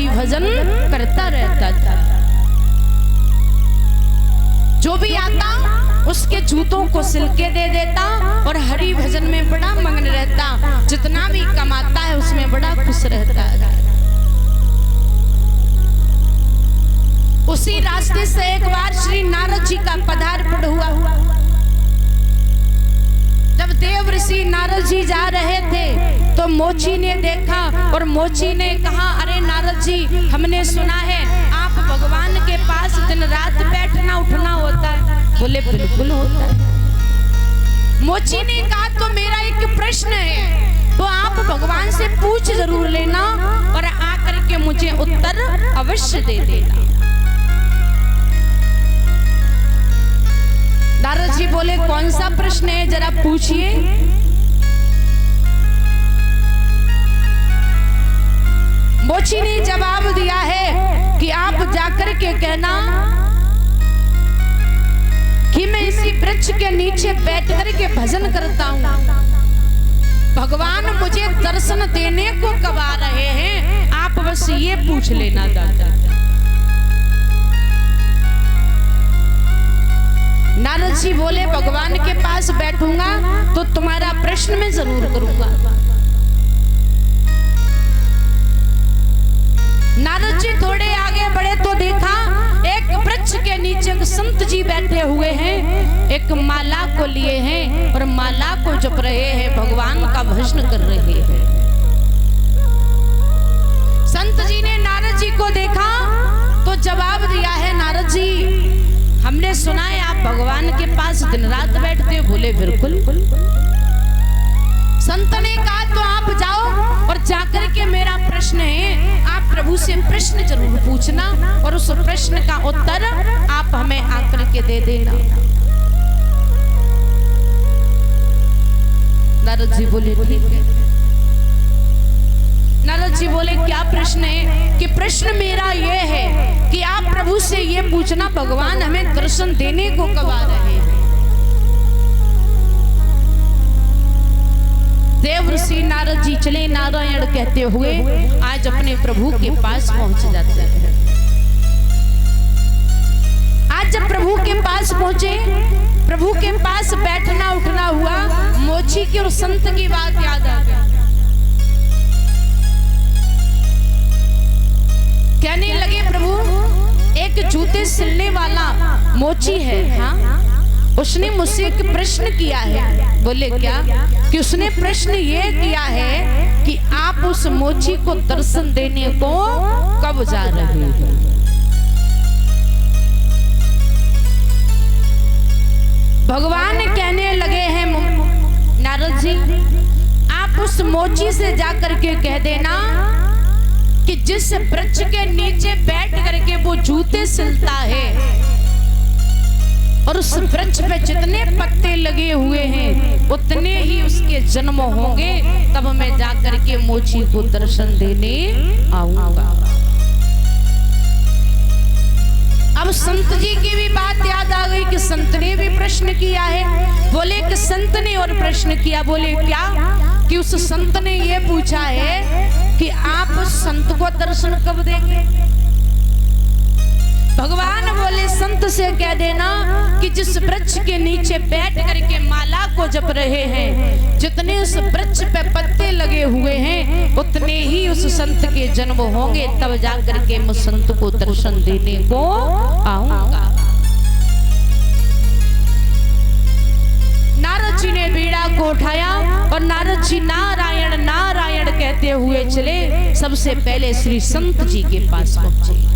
हरि भजन करता रहता था। जो भी आता उसके जूतों को सिलके दे देता और हरि भजन में बड़ा मगन रहता। जितना भी कमाता है उसमें बड़ा खुश रहता है। उसी रास्ते से एक बार श्री नारद जी का पदार्पण हुआ। जब देव ऋषि नारद जी जा रहे थे तो मोची ने देखा और मोची ने कहा, अरे नारद जी, हमने सुना है आप भगवान के पास दिन रात बैठना उठना होता है। बोले बिल्कुल होता है। मोची ने कहा, तो मेरा एक प्रश्न है, तो आप भगवान से पूछ जरूर लेना और आकर के मुझे उत्तर अवश्य दे देना। नारद जी बोले, कौन सा प्रश्न है, जरा पूछिए। मोची ने जवाब दिया है कि आप जाकर के कहना कि मैं इसी वृक्ष के नीचे बैठ कर के भजन करता हूँ, भगवान मुझे दर्शन देने को कब आ रहे हैं, आप बस ये पूछ लेना दादा। नारद जी बोले, भगवान के पास बैठूंगा तो तुम्हारा प्रश्न मैं जरूर करूंगा। नारद जी थोड़े आगे बढ़े तो देखा एक वृक्ष के नीचे संत जी बैठे हुए हैं, एक माला को लिए हैं और माला को जप रहे हैं, भगवान का भजन कर रहे हैं। संत जी ने नारद जी को देखा तो जवाब दिया है, नारद जी, हमने सुना है आप भगवान के पास दिन रात बैठते हो। बोले बिल्कुल। संत ने कहा, तो आप जाओ और जाकर के मेरा प्रश्न है, आप प्रभु से प्रश्न जरूर पूछना और उस प्रश्न का उत्तर आप हमें आकर के दे देना। नारद जी बोले ठीक है। नारद जी बोले, क्या प्रश्न है? कि प्रश्न मेरा ये है कि आप प्रभु से ये पूछना, भगवान हमें दर्शन देने को कब आ रहे हैं। देव ऋषि नारद जी चले नारायण कहते हुए आज अपने प्रभु के पास पहुंच जाते हैं। आज जब प्रभु के पास पहुंचे, प्रभु के पास बैठना उठना हुआ, मोची की और संत की बात याद आ गई। कहने लगे, प्रभु एक जूते सिलने वाला मोची है, हाँ, उसने मुझसे एक प्रश्न किया है। बोले क्या? कि उसने प्रश्न ये किया है कि आप उस मोची को दर्शन देने को कब जा रहे हैं। भगवान कहने लगे हैं, नारद जी, आप उस मोची से जाकर के कह देना कि जिस वृक्ष के नीचे बैठ करके वो जूते सिलता है और उस वृक्ष पे जितने पत्ते लगे हुए हैं उतने ही उसके जन्म होंगे, तब मैं जाकर के मोची को दर्शन देने आऊंगा। अब संत जी की भी बात याद आ गई कि संत ने भी प्रश्न किया है। बोले कि संत ने और प्रश्न किया। बोले क्या? कि उस संत ने ये पूछा है कि आप उस संत को दर्शन कब देंगे। भगवान बोले, संत से कह देना कि जिस वृक्ष के नीचे बैठ करके माला को जप रहे हैं, जितने उस वृक्ष पे पत्ते लगे हुए हैं उतने ही उस संत के जन्म होंगे, तब जाकर के मैं संत को दर्शन देने को आऊंगा। नारद जी ने बीड़ा को उठाया और नारद जी नारायण नारायण कहते हुए चले, सबसे पहले श्री संत जी के पास पहुंचे।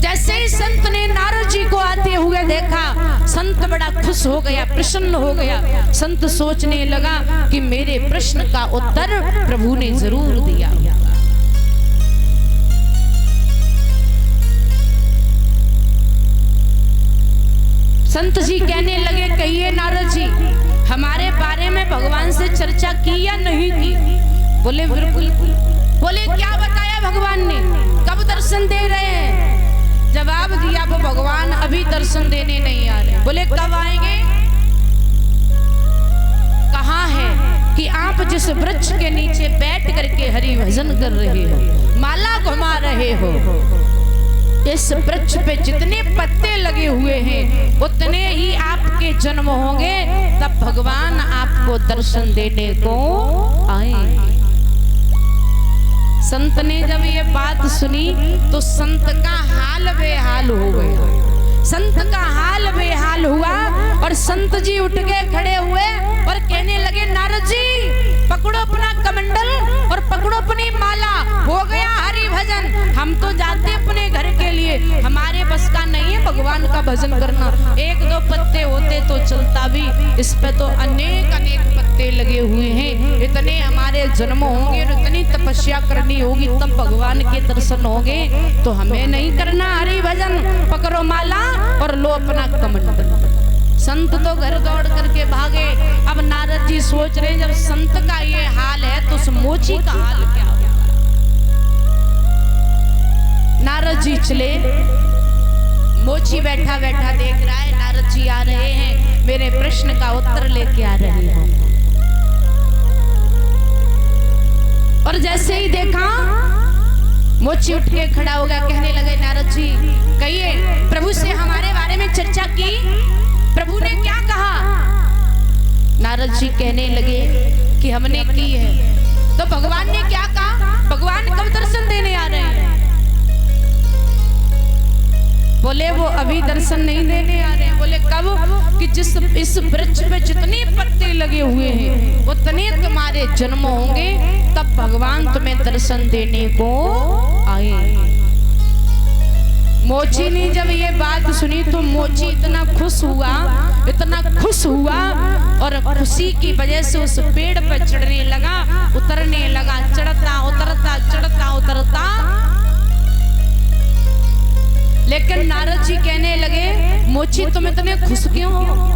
जैसे ही संत ने नारद जी को आते हुए देखा, संत बड़ा खुश हो गया, प्रसन्न हो गया। संत सोचने लगा कि मेरे प्रश्न का उत्तर प्रभु ने जरूर दिया। संत जी कहने लगे, कहिए नारद जी, हमारे बारे में भगवान से चर्चा की या नहीं की? बोले बिल्कुल। बोले क्या बताया भगवान ने, कब दर्शन दे रहे हैं? जवाब दिया, वो भगवान अभी दर्शन देने नहीं आ रहे। बोले कब आएंगे? कहाँ है? कि आप जिस वृक्ष के नीचे बैठ करके हरि भजन कर रहे हो, माला घुमा रहे हो, इस वृक्ष पे जितने पत्ते लगे हुए हैं उतने ही आपके जन्म होंगे, तब भगवान आपको दर्शन देने को आएंगे। संत ने जब ये बात सुनी तो संत का हाल बेहाल हो गया। संत का हाल बेहाल हुआ और संत जी उठ के खड़े हुए और कहने लगे, नारद जी पकड़ो अपना कमंडल और पकड़ो अपनी माला, हो गया हरि भजन। हम तो जाते अपने घर के लिए, हमारे बस का नहीं है भगवान का भजन करना। एक दो पत्ते होते तो चलता भी, इस पे तो अनेक अनेक पत्ते लगे हुए हैं। इतने हमारे जन्म होंगे और इतनी तपस्या करनी होगी तब भगवान के दर्शन होंगे, तो हमें नहीं करना हरि भजन। पकड़ो माला और लो अपना कमंडल। संत तो घर दौड़ करके भागे। अब नारद जी सोच रहे, जब संत का ये हाल है तो उस मोची का हाल क्या होगा। नारद जी चले, मोची बैठा बैठा देख रहा है नारद जी आ रहे हैं, मेरे प्रश्न का उत्तर लेके आ रहे हैं। और जैसे ही देखा, मोची उठ के खड़ा हो गया, कहने लगे, नारद जी कहिए, प्रभु से हमारे बारे में चर्चा की, प्रभु ने क्या कहा। नारद जी कहने लगे कि हमने की है। तो भगवान ने क्या कहा, भगवान कब दर्शन देने आ रहे हैं। बोले वो अभी दर्शन नहीं देने आ रहे हैं। बोले कब, कि जिस इस वृक्ष पे जितने पत्ते लगे हुए हैं उतने तुम्हारे जन्म होंगे, तब भगवान तुम्हें दर्शन देने को आए। मोची ने जब ये बात सुनी तो मोची इतना खुश हुआ, इतना खुश हुआ, और खुशी की वजह से उस पेड़ पर चढ़ने लगा, उतरने लगा, चढ़ता उतरता चढ़ता उतरता। लेकिन नारद जी कहने लगे, मोची तुम इतने खुश क्यों हो।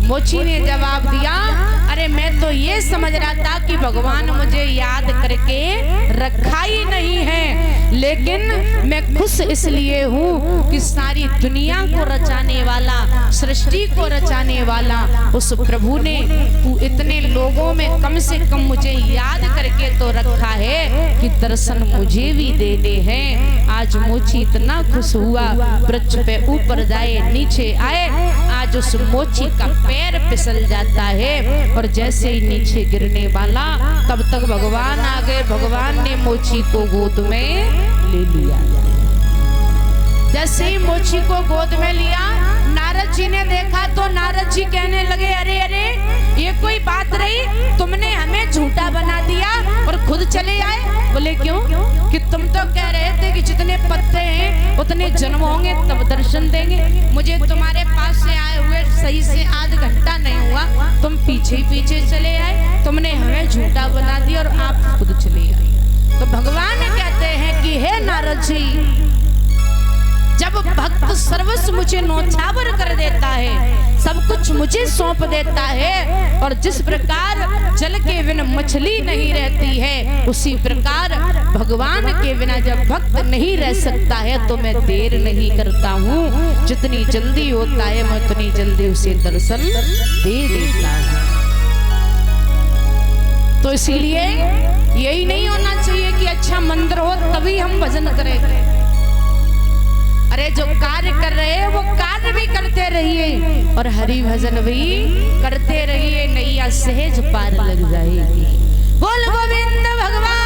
मोची ने जवाब दिया, अरे मैं तो ये समझ रहा था कि भगवान मुझे याद करके रखा ही नहीं है, लेकिन मैं खुश इसलिए हूँ कि सारी दुनिया को रचाने वाला, सृष्टि को रचाने वाला उस प्रभु ने इतने लोगों में कम से कम मुझे याद करके तो रखा है कि दर्शन मुझे भी देने हैं। आज मोची इतना खुश हुआ, वृक्ष पे ऊपर जाए नीचे आए, आज उस मोची का पैर फिसल जाता है और जैसे ही नीचे गिरने वाला तब तक भगवान आ गए। भगवान ने मोची को गोद में ले लिया। जैसे ही मोची को गोद में लिया, नारद जी ने देखा तो नारद जी कहने लगे, अरे अरे ये कोई बात रही, तुमने हमें झूठा बना दिया और खुद चले आए। बोले क्यों, कि तुम तो कह रहे थे कि जितने पत्ते हैं उतने जन्म होंगे तब दर्शन देंगे। मुझे तुम्हारे पास से आए हुए सही से आध घंटा नहीं हुआ, तुम पीछे पीछे चले आए, तुमने हमें झूठा बना दिया और आप खुद चले आए। तो भगवान कहते हैं कि हे नारद जी, जब भक्त सर्वस्व मुझे नौछावर कर देता है, सब कुछ मुझे सौंप देता है, और जिस प्रकार जल के बिना मछली नहीं रहती है, उसी प्रकार भगवान के बिना जब भक्त नहीं रह सकता है तो मैं देर नहीं करता हूँ। जितनी जल्दी होता है मैं उतनी जल्दी उसे दर्शन दे देता हूँ। तो इसीलिए यही नहीं होना चाहिए कि अच्छा मंदिर हो तभी हम भजन करें। अरे जो कार्य कर रहे हैं वो कार्य भी करते रहिए और हरि भजन भी करते रहिए, नैया सहज पार लग जाएगी। बोल गोविंद भगवान।